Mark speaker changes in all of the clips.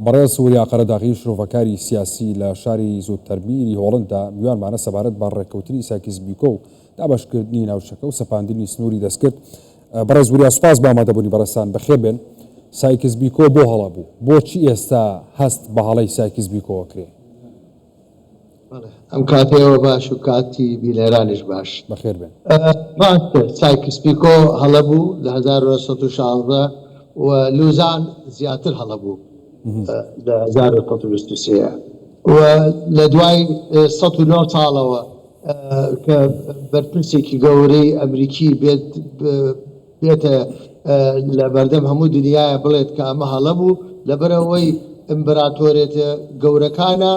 Speaker 1: بەڕێز سووریا قەرەداغی شرۆڤەکاری سیاسی لە شاری زۆتەربیری هۆڵنددا میوانمانە سەبارەت بە ڕێکەوتنی سایکس بیکۆ و دابەشکردنی ناوچەکە و سەپاندنی سنووری دەستکرد. بەڕێز ووریا سوپاس بە ئامادەبوونی بەڕێستان بەخێر بێن. سایکس بیکۆ بۆ هەڵا بوو، بۆچی ئێستا هەست بە هەڵەی سایکس بیکۆوە کرێ؟
Speaker 2: ئەم کاتەوە باش و کاتی بیلێرانش باش
Speaker 1: بەخێر بێن.
Speaker 2: ڕاستە سایکس بیکۆ هەڵە بوو لە 1916 و لوزان زیاتر هەڵە بوو لە 1923 و لە دوای 109 ساڵەوە کە بەرپرسێکی گەورەی ئەمریکی بێتە لە بەردەم هەموو دنیاە بڵێت کە ئەمە هەڵە بوو لەبەرەوەی ئیمپراتۆرێتە گەورەکانە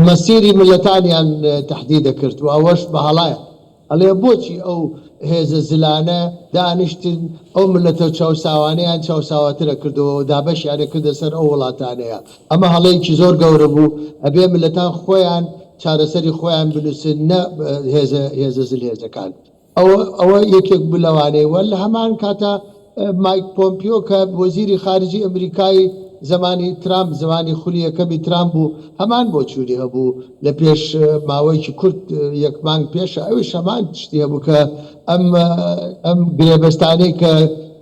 Speaker 2: مەسیری ملەتانیان تهدید دەکرد و ئەوەش بە هەڵایە. ئەڵێ بۆچی ئەو هێزە زلانە دانیشتن ئەو ملەتە چاوساوانەیان چاوساواترە کردەوە و دابەشیانە کردە سەر ئەو وڵاتانەیە. ئەمە هەڵەیەکی زۆر گەورە بوو، ئەبێ ملەتان خۆیان چارەسەری خۆیان بنووسن نە هێزە زل هێزەکان. ئەوە یەکێک بلەوانەی وە لە هەمان کاتە مایک پۆمپیۆ کە وەزیری خارجی ئەمریکای زمانی ترامپ زمانی خولیەکەمی ترامپ بوو هەمان بۆ چوری هەبوو لە پێش ماوەیەکی کورت یەک مانگ پێشە ئەویش هەمان شتی هەبوو کە ئەم گرێبەستانەی کە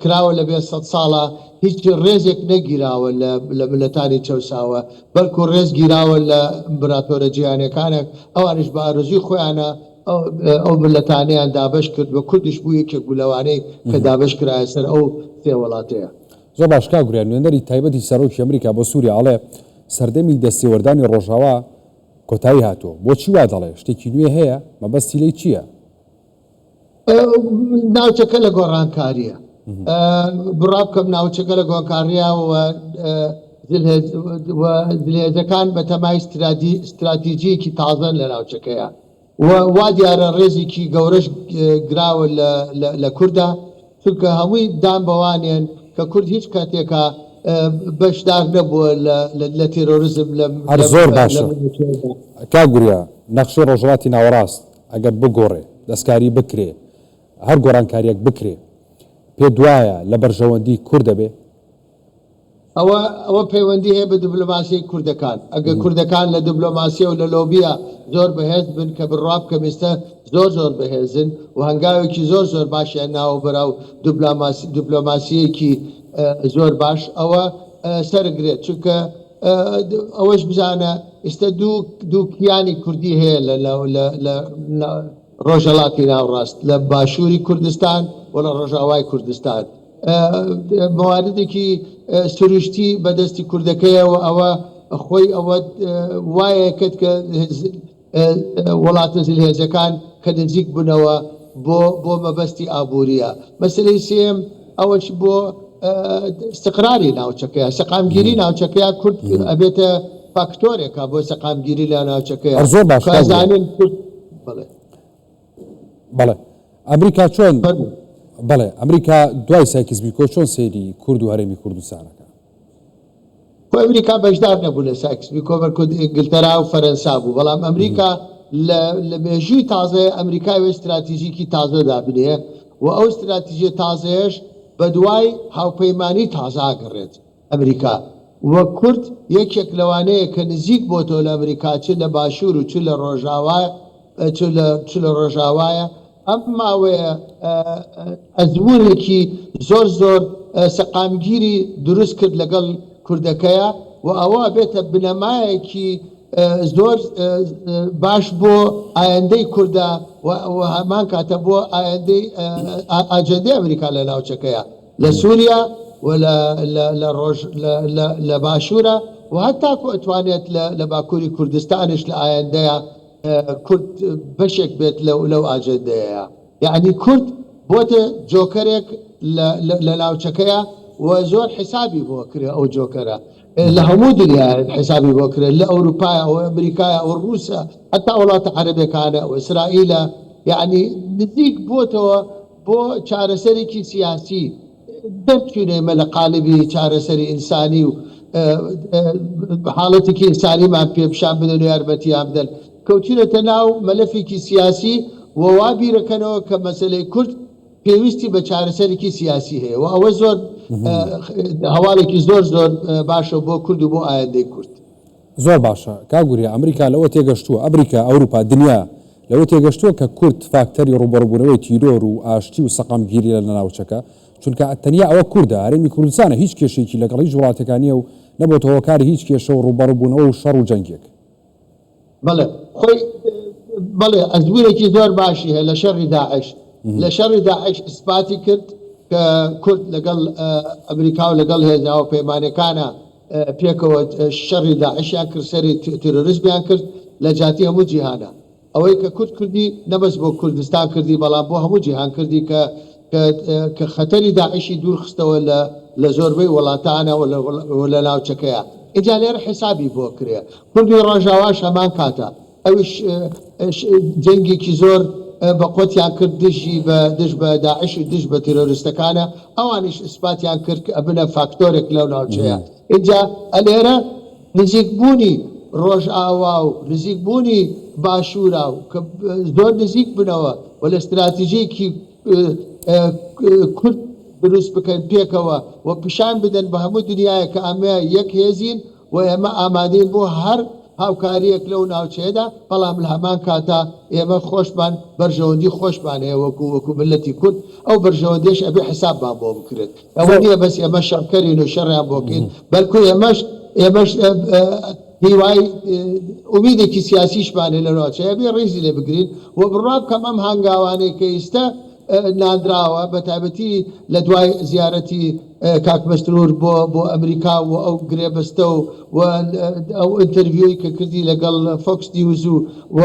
Speaker 2: کراوە لە بێ 100 ساڵە هیچ ڕێزێک نەگیراوە لە ملەتانی چەوساوە، بەڵکو ڕێز گیراوە لە ئیمپراتۆرە جیهانیەکانێک ئەوانش بە ئارزوی خۆیانە ئەو ملەتانەیان دابش کرد بە کوردیش بوو یەکێک بوولەوانەی کە دابش کرایە سەر ئەو سێ وڵاتەیە.
Speaker 1: زۆر باشکا گوریان نوێنەری تایبەتی سەرۆکی ئەمریکا بۆ سووریا ئەڵێ سەردەمی دەستێوەردانی ڕۆژاوا کۆتایی هاتووە. بۆچی وا دەڵێ شتێکی نوێ هەیە؟ مەبەستی لێی چییە؟
Speaker 2: ناوچەکە لە گۆڕانکاریە، بڕابکەم ناوچەکە لە گۆڕانکاریە و دلێزەکان بە تەمای استراتیجیەکی تازەن لە ناوچەکەیە وا دیارە ڕێزێکی گەورەش گراوە لە کووردا، چونکە هەمووی دان بەوانێن کە کورد هیچ کاتێکە بەشدار نەبووە لە تێرۆریزم
Speaker 1: زۆر باشە. کا گوریا نەخشەی ڕۆژهەڵاتی ناوەڕاست ئەگەر بگۆڕێ دەستکاری بکرێ هەر گۆڕانکاریەک بکرێ پێ دوایە لە بەرژەوەندی کورد دەبێ؟
Speaker 2: ئەوە پەیوەندی هەیە بە دیبلۆماسیی کوردەکان. ئەگەر کوردەکان لە دیبلۆماسیە و لە لۆبیە زۆر بەهێز بن کە بڕاب کە ئێستا زۆر بەهێزن و هەنگاوێکی زۆر باشیان ناوە بەراو دیبلۆماسیەکی زۆر باش ئەوە سەرگرێت، چونکە ئەوەش بزانە ئێستا دوو کیانی کوردی هەیە لە ڕۆژهەڵاتی ناوڕاست لە باشووری کوردستان و لە ڕۆژاوای کوردستان. مواردێکی سروشتی بەدەستی کوردەکەیەوە ئەوە خۆی ئەوە وایە کرد کە وڵاتە زلهێزەکان کە نزیک بوونەوە بۆ مەبەستی ئابووریە. مەسەلەی سێم ئەوەش بۆ استقراری ناوچەکەیە، سەقامگیری ناوچەکەیە کورد ئەبێتە فاکتۆرێکە بۆ سەقامگیری لە ناوچەکەیە.
Speaker 1: زۆر باش بەڵێ ئەمریکا چۆن بەڵێ ئەمریکا دوای سایکس بیکۆ چۆن سەیری کورد و هەرێمی کوردستانەکە؟
Speaker 2: ئەمریکا بەشدار نەبوو لە سایکس بیکۆ، ئینگلتەرا و فەرەنسا بوو، بەڵام ئەمریکا لە مێژووی تازە ئەمریکای استراتیژیکی تازە دابنێ و ئەو استراتیژیە تازەیەش بە دوای هاوپەیمانی تازە ئاگەڕێت ئەمریکا وە کورد یەکێک لەوانەیە کە نزیک بۆتەوە لە ئەمریکا چ لە باشوور و چ لە ڕۆژاوایە. ئەم ماوەیە ئەزمونێکی زۆر سەقامگیری دروست کرد لەگەڵ کوردەکەیە و ئەوە بێتە بنەمایەکی زۆر باش بۆ ئایندەی کووردە و هەمان کاتە بۆ ئایندەی ئاجەندەی ئەمریکا لە ناوچەکەیە لە سووریا و لە باشوورە و هەتاکو ئەتوانێت لە باکووری کوردستانش لە ئایندەیە کورد بەشێک بێت لەو ئاجەندەیە. یعنی کورد بۆتە جۆکەرێک لە ناوچەکەیە و زۆر حسابی بۆ کرێ ئەو جۆکەرە لە هەموو دنیا حسابی بۆ کرێت لە ئەوروپایە و ئەمریکایە و ڕووسە هەتا وڵاتە عەرەبەکانە و ئیسرائیلە. یعنی نزیک بۆتەوە بۆ چارەسەرێکی سیاسی دەرچوونێمە لە قالبی چارەسەری ئینسانی و حاڵەتێکی ئینسانیمان پێ پیشان بدەن و یارمەتیان بدەن کەوتونەتە ناو مەلەفێکی سیاسی و وا بیرەکەنەوە کە مەسەلەی کورد پێویستی بە چارەسەرێکی سیاسی هەیە و ئەوە زۆر هەواڵێکی زۆر زۆر باشە بۆ کورد و بۆ ئایندەی کورد.
Speaker 1: زۆر باشە کاگووری ئەمریکا لەوە تێگەشتووە ئەمریکا ئەوروپا دنیا لەوە تێگەشتووە کە کورد فاکتەری ڕوبەڕبوونەوەی تیرۆر و ئاشتی و سەقامگیری لە ناوچەکە چونکە تەنیا ئەوە کووردە هەرێمی کوردستانە هیچ کێشێکی لەگەڵ هیچ وڵاتەکانیە و نەبووە هۆکاری هیچ کێشە و ڕوبەڕبوونەوە و شەڕ و جەنگێک.
Speaker 2: بەڵێ خۆی بەڵێ ئەزوورێکی زۆر باشی هەیە لە شەڕی داعش لە شەڕی داعش ئیسپاتی کرد کە کورد لەگەڵ ئەمریکا و لەگەڵ هێزاوە پەیمانەکانە پێکەوە شەڕی داعشیان کرد سەری تێرۆریزمیان کرد لە جاتی هەموو جیهانە ئەوەی کە کورد کردی نەبەست بۆ کوردستان کردی بەڵام بۆ هەموو جیهان کردی کە خەتەری داعشی دوور خستەوە لە زۆربەی وڵاتانە لە ناوچەکەیە ئینجا لێرە حسابی بۆ کرێ کوردی ڕۆژاواش هەمان کاتە ئەوش جەنگێکی زۆر بە قۆتیان کرد دژ بە داعش و دژ بە تیرۆریستەکانە ئەوانیش ئیسپاتیان کرد کە ئەبنە فاکتۆرێک لەو ناوچەیە اینجا ئەلێرە نزیکبوونی ڕۆژئاوا و نزیکبوونی باشوورا و کە زۆر نزیک بنەوە و لە استراتیژیەکی کورد دروست بکەن پێکەوە و پیشان بدەن بە هەموو دنیاە کە ئەمە یەک هێزین و ئێمە ئامادەین بۆ هەر هاوکاریەک لەو ناوچەیەدا بەڵام لە هەمان کاتا ئێمە خۆشمان بەرژەوەندی خۆشمان هەیە وەکو ملەتی کورد ئەو بەرژەوەندیش ئەبێ حسابمان بۆ بکرێت ئەوە نییە بەس ئێمە شەڕکەرین و شەڕیان بۆکەین بەلکو ئێمەش هیوای ئومیدێکی سیاسیشمان هەیە لە ناوچەیە بێ ڕێزی لێ بگرین و بڕوا بکەم ئەم هەنگاوانەی کە ئێستا نادراوە بە تایبەتی لە دوای زیارەتی کاک مەسرور بۆ ئەمریکا و ئەو گرێبەستە و ئەو ئینتەرویۆی کە کردی لەگەڵ فۆکس نیوز و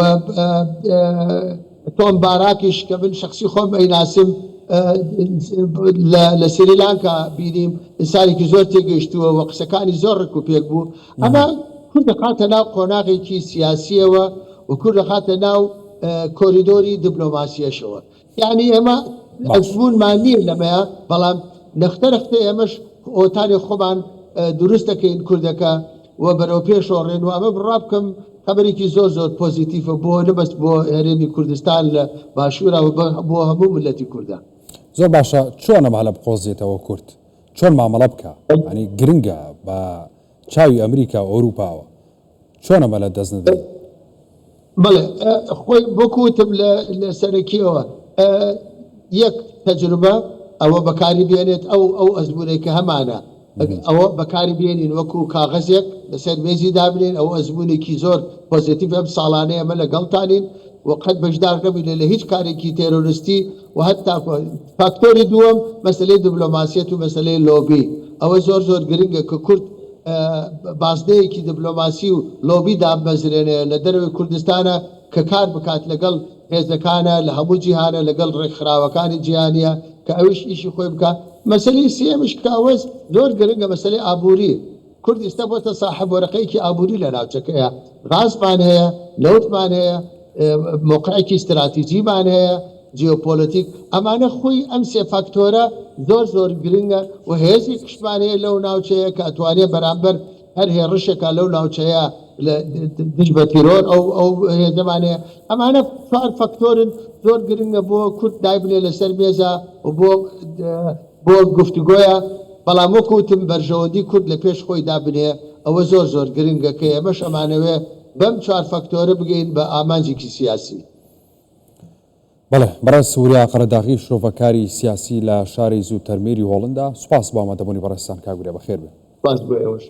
Speaker 2: تۆم باراکیش کە من شخصی خۆم ئەیناسم لە سریلانکا بینیم ئینسانێکی زۆر تێگەیشتووە و قسەکانی زۆر ڕک و پێک بوو ئەمە کورد دەخاتە ناو قۆناغێکی سیاسیەوە و کورد دەخاتە ناو کۆریدۆری دیپلۆماسیەشەوە یعنی ئێمە ئەزمونمان نییە لەمەیە بەڵام نەختە ئێمەش ئۆتانی خۆمان دروست دەکەین کوردەکە و بەرەو پێشۆڕێن و ئەمە بڕا بکەم خەبەرێکی زۆر زۆر پۆزیتیڤە بۆ نەبەست بۆ هەرێمی کوردستان لە باشوورە و بۆ هەموو ملەتی کوردە.
Speaker 1: زۆر باشە چۆن ئەمە بقۆزێتەوە کورد چۆن مامەڵە بکە ینی گرنگە بە چاوی ئەمریکا و ئەوروپاوە چۆن ئەمە لە دەست نەدەین؟
Speaker 2: بەڵێ خۆی بۆکوتم لە سەرەکیەوە یەک تەجروبە ئەوە بەکاری بێنێت ئەو ئەزمونێکە هەمانە ئەوە بەکاری بێنین وەکو کاغەزێک لەسەر مێزی دابنین ئەو ئەزمونێکی زۆر پۆزیتیڤ ئەم ساڵانەیە ئەمە لەگەڵتانین وقت بەشدار نەبین لە هیچ کارێکی تێرۆریستی و هەتا فاکتۆری دووەم مەسلەی دیپلۆماسیەت و مەسلەی لۆبی ئەوە زۆر زۆر گرنگە کە کورد بازدەیەکی دیپلۆماسی و لۆبی دابمەزرێنێ لە دەروی کوردستانە کە کار بکات لەگەڵ هێزەکانە لە هەموو جیهانە لەگەڵ ڕێکخراوەکانی جیهانیە کە ئەوش ئیشی خۆی بکە مەسلەی سێمش کاوەز زۆر گرنگە مەسلەی ئابووری کورد ئێستا بۆتە ساحب وەرەقەیەکی ئابووری لە ناوچەکەیە غازمان هەیە نەوتمان هەیە موقعێکی استراتیجیمان هەیە جیۆپۆلیتیک ئەمانە خۆی ئەم سێ فاکتۆرە زۆر زۆر گرنگە و هێزی کشمان هەیە لەو ناوچەیە کە ئەتوانێت بەرامبەر هەر هێڕشێکە لەو ناوچەیە دژ بە تیرۆر ئەو هێزەمانەیە ئەمانە چوار فاکتۆرن زۆر گرنگە بۆ کورد دایبنێ لەسەر مێزە و بۆ گفتوگۆیە بەڵام وەکوتم بەرژەوەندی کورد لە پێش خۆی دابنێ ئەوە زۆر زۆر گرنگە کە ئێمەش ئەمانەوێ بەم چوار فاکتۆرە بگەین بە ئامانجێکی سیاسی.
Speaker 1: بەڵێ بەڕێز سووریا قەرەداغی شرۆڤەکاری سیاسی لە شاری زوو تەرمێری هۆڵندا سوپاس بۆ ئامادەبوونی بەڕێستان کاگورێ بەخێر بێ.
Speaker 2: سپاس بۆ ئێوەش.